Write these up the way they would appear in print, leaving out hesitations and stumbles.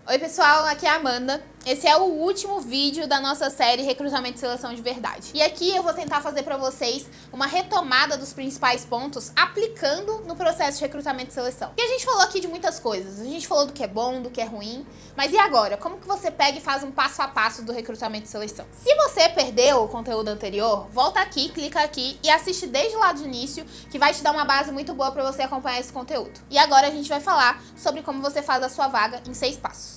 Oi pessoal, aqui é a Amanda. Esse é o último vídeo da nossa série Recrutamento e Seleção de Verdade. E aqui eu vou tentar fazer para vocês uma retomada dos principais pontos aplicando no processo de recrutamento e seleção. E a gente falou aqui de muitas coisas, a gente falou do que é bom, do que é ruim, mas e agora? Como que você pega e faz um passo a passo do recrutamento e seleção? Se você perdeu o conteúdo anterior, volta aqui, clica aqui e assiste desde lá do início, que vai te dar uma base muito boa para você acompanhar esse conteúdo. E agora a gente vai falar sobre como você faz a sua vaga em 6 passos.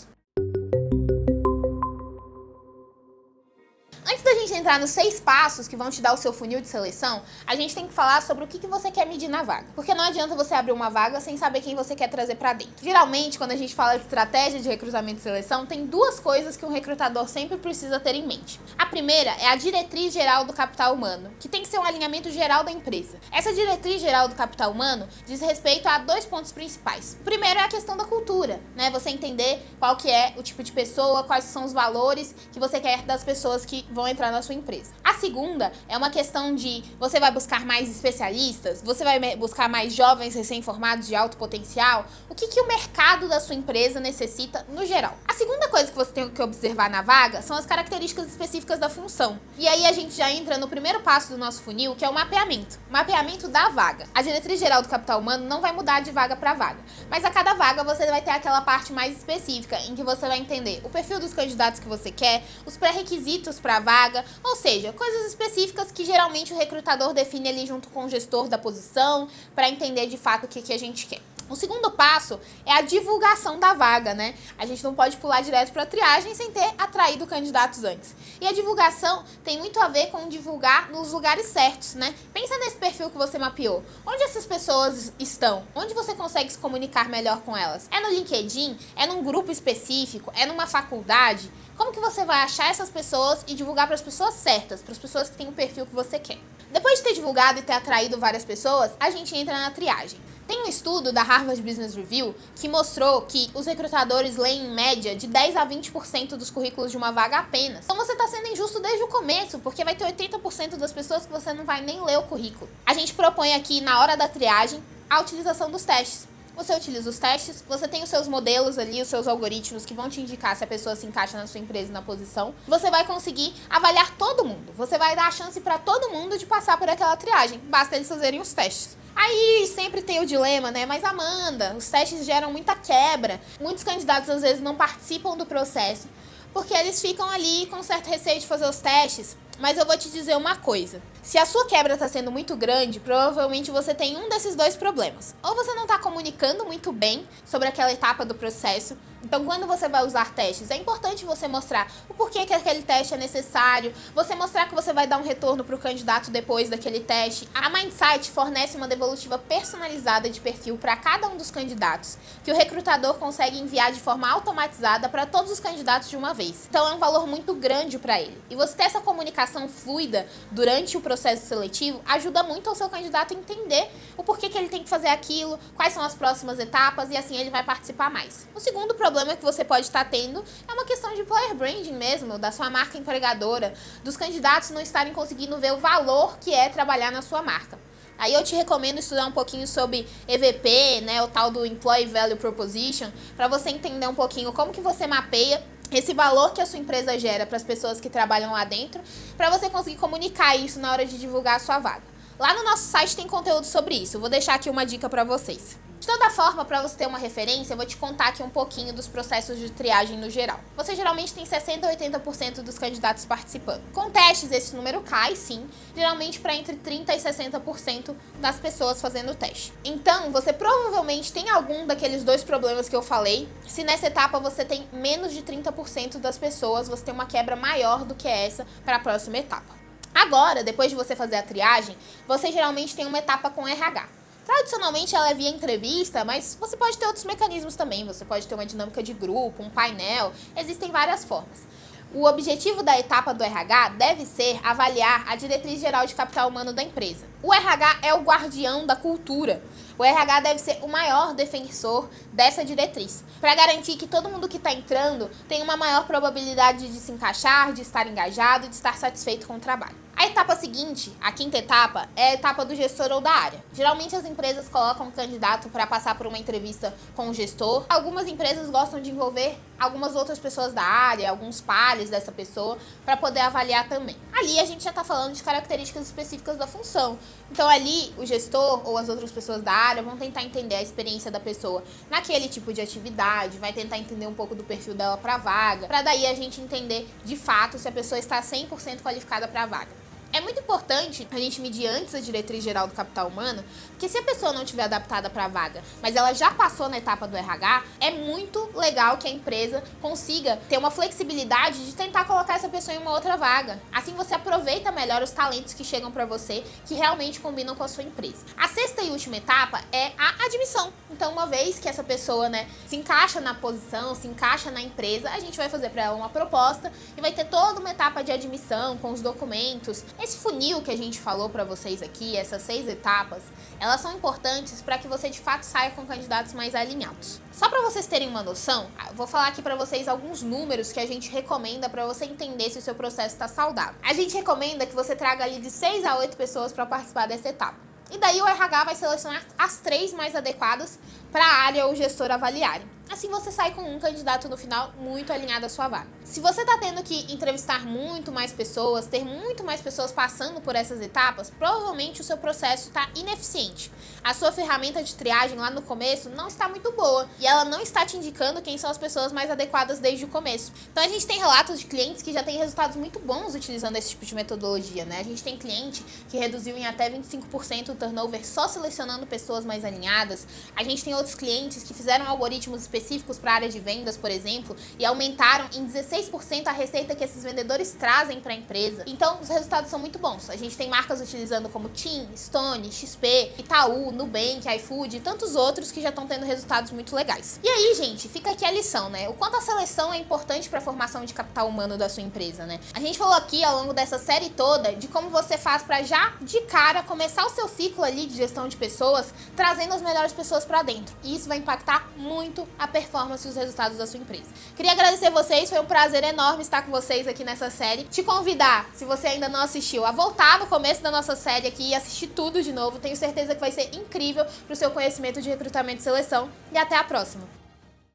Antes da gente entrar nos 6 passos que vão te dar o seu funil de seleção, a gente tem que falar sobre o que você quer medir na vaga. Porque não adianta você abrir uma vaga sem saber quem você quer trazer pra dentro. Geralmente, quando a gente fala de estratégia de recrutamento e seleção, tem 2 coisas que um recrutador sempre precisa ter em mente. A primeira é a diretriz geral do capital humano, que tem que ser um alinhamento geral da empresa. Essa diretriz geral do capital humano diz respeito a 2 pontos principais. O primeiro é a questão da cultura, né? Você entender qual que é o tipo de pessoa, quais são os valores que você quer das pessoas que vão entrar na sua empresa. A segunda é uma questão de você vai buscar mais especialistas, você vai buscar mais jovens recém-formados de alto potencial, o que o mercado da sua empresa necessita no geral. A segunda coisa que você tem que observar na vaga são as características específicas da função. E aí a gente já entra no primeiro passo do nosso funil, que é o mapeamento. O mapeamento da vaga. A diretriz geral do capital humano não vai mudar de vaga para vaga, mas a cada vaga você vai ter aquela parte mais específica em que você vai entender o perfil dos candidatos que você quer, os pré-requisitos para a vaga, ou seja, coisas específicas que geralmente o recrutador define ali junto com o gestor da posição para entender de fato o que a gente quer. O segundo passo é a divulgação da vaga, né? A gente não pode pular direto para a triagem sem ter atraído candidatos antes. E a divulgação tem muito a ver com divulgar nos lugares certos, né? Pensa nesse perfil que você mapeou. Onde essas pessoas estão? Onde você consegue se comunicar melhor com elas? É no LinkedIn? É num grupo específico? É numa faculdade? Como que você vai achar essas pessoas e divulgar para as pessoas certas, para as pessoas que têm o perfil que você quer? Depois de ter divulgado e ter atraído várias pessoas, a gente entra na triagem. Tem um estudo da Harvard Business Review que mostrou que os recrutadores leem em média de 10 a 20% dos currículos de uma vaga apenas. Então você está sendo injusto desde o começo, porque vai ter 80% das pessoas que você não vai nem ler o currículo. A gente propõe aqui, na hora da triagem, a utilização dos testes. Você utiliza os testes, você tem os seus modelos ali, os seus algoritmos que vão te indicar se a pessoa se encaixa na sua empresa e na posição. Você vai conseguir avaliar todo mundo. Você vai dar a chance para todo mundo de passar por aquela triagem. Basta eles fazerem os testes. Aí sempre tem o dilema, né? Mas Amanda, os testes geram muita quebra. Muitos candidatos às vezes não participam do processo porque eles ficam ali com certo receio de fazer os testes. Mas eu vou te dizer uma coisa. Se a sua quebra está sendo muito grande, provavelmente você tem um desses 2 problemas. Ou você não está comunicando muito bem sobre aquela etapa do processo. Então, quando você vai usar testes, é importante você mostrar o porquê que aquele teste é necessário, você mostrar que você vai dar um retorno para o candidato depois daquele teste. A Mindsight fornece uma devolutiva personalizada de perfil para cada um dos candidatos, que o recrutador consegue enviar de forma automatizada para todos os candidatos de uma vez. Então, é um valor muito grande para ele. E você ter essa comunicação fluida durante o processo seletivo ajuda muito ao seu candidato a entender o porquê que ele tem que fazer aquilo, quais são as próximas etapas, e assim ele vai participar mais. O segundo problema que você pode estar tendo é uma questão de employer branding mesmo, da sua marca empregadora, dos candidatos não estarem conseguindo ver o valor que é trabalhar na sua marca. Aí eu te recomendo estudar um pouquinho sobre EVP, né, o tal do Employee Value Proposition, para você entender um pouquinho como que você mapeia esse valor que a sua empresa gera para as pessoas que trabalham lá dentro, para você conseguir comunicar isso na hora de divulgar a sua vaga. Lá no nosso site tem conteúdo sobre isso, eu vou deixar aqui uma dica para vocês. De toda forma, para você ter uma referência, eu vou te contar aqui um pouquinho dos processos de triagem no geral. Você geralmente tem 60% a 80% dos candidatos participando. Com testes, esse número cai, sim, geralmente para entre 30% e 60% das pessoas fazendo o teste. Então, você provavelmente tem algum daqueles 2 problemas que eu falei. Se nessa etapa você tem menos de 30% das pessoas, você tem uma quebra maior do que essa para a próxima etapa. Agora, depois de você fazer a triagem, você geralmente tem uma etapa com RH. Tradicionalmente ela é via entrevista, mas você pode ter outros mecanismos também. Você pode ter uma dinâmica de grupo, um painel, existem várias formas. O objetivo da etapa do RH deve ser avaliar a diretriz geral de capital humano da empresa. O RH é o guardião da cultura. O RH deve ser o maior defensor dessa diretriz, para garantir que todo mundo que está entrando tem uma maior probabilidade de se encaixar, de estar engajado e de estar satisfeito com o trabalho. A etapa seguinte, a quinta etapa, é a etapa do gestor ou da área. Geralmente as empresas colocam um candidato para passar por uma entrevista com o gestor. Algumas empresas gostam de envolver algumas outras pessoas da área, alguns pares dessa pessoa, para poder avaliar também. Ali a gente já está falando de características específicas da função. Então ali o gestor ou as outras pessoas da área vão tentar entender a experiência da pessoa naquele tipo de atividade, vai tentar entender um pouco do perfil dela para a vaga, para daí a gente entender de fato se a pessoa está 100% qualificada para a vaga. É muito importante a gente medir antes a diretriz geral do capital humano, porque se a pessoa não estiver adaptada para a vaga, mas ela já passou na etapa do RH, é muito legal que a empresa consiga ter uma flexibilidade de tentar colocar essa pessoa em uma outra vaga. Assim você aproveita melhor os talentos que chegam para você, que realmente combinam com a sua empresa. A sexta e última etapa é a admissão. Então, uma vez que essa pessoa, se encaixa na posição, se encaixa na empresa, a gente vai fazer para ela uma proposta e vai ter toda uma etapa de admissão com os documentos. Esse funil que a gente falou para vocês aqui, essas 6 etapas, elas são importantes para que você de fato saia com candidatos mais alinhados. Só para vocês terem uma noção, eu vou falar aqui para vocês alguns números que a gente recomenda para você entender se o seu processo está saudável. A gente recomenda que você traga ali de 6 a 8 pessoas para participar dessa etapa. E daí o RH vai selecionar as 3 mais adequadas para a área ou gestor avaliarem. Assim você sai com um candidato no final muito alinhado à sua vaga. Se você está tendo que entrevistar muito mais pessoas, ter muito mais pessoas passando por essas etapas, provavelmente o seu processo está ineficiente. A sua ferramenta de triagem lá no começo não está muito boa e ela não está te indicando quem são as pessoas mais adequadas desde o começo. Então a gente tem relatos de clientes que já têm resultados muito bons utilizando esse tipo de metodologia, A gente tem cliente que reduziu em até 25% o turnover só selecionando pessoas mais alinhadas. A gente tem outros clientes que fizeram algoritmos específicos para a área de vendas, por exemplo, e aumentaram em 16% a receita que esses vendedores trazem para a empresa. Então, os resultados são muito bons. A gente tem marcas utilizando como TIM, Stone, XP, Itaú, Nubank, iFood e tantos outros que já estão tendo resultados muito legais. E aí, gente, fica aqui a lição, O quanto a seleção é importante para a formação de capital humano da sua empresa, A gente falou aqui ao longo dessa série toda de como você faz para já de cara começar o seu ciclo ali de gestão de pessoas, trazendo as melhores pessoas para dentro. E isso vai impactar muito a performance e os resultados da sua empresa. Queria agradecer vocês, foi um prazer enorme estar com vocês aqui nessa série. Te convidar, se você ainda não assistiu, a voltar no começo da nossa série aqui e assistir tudo de novo. Tenho certeza que vai ser incrível para o seu conhecimento de recrutamento e seleção. E até a próxima!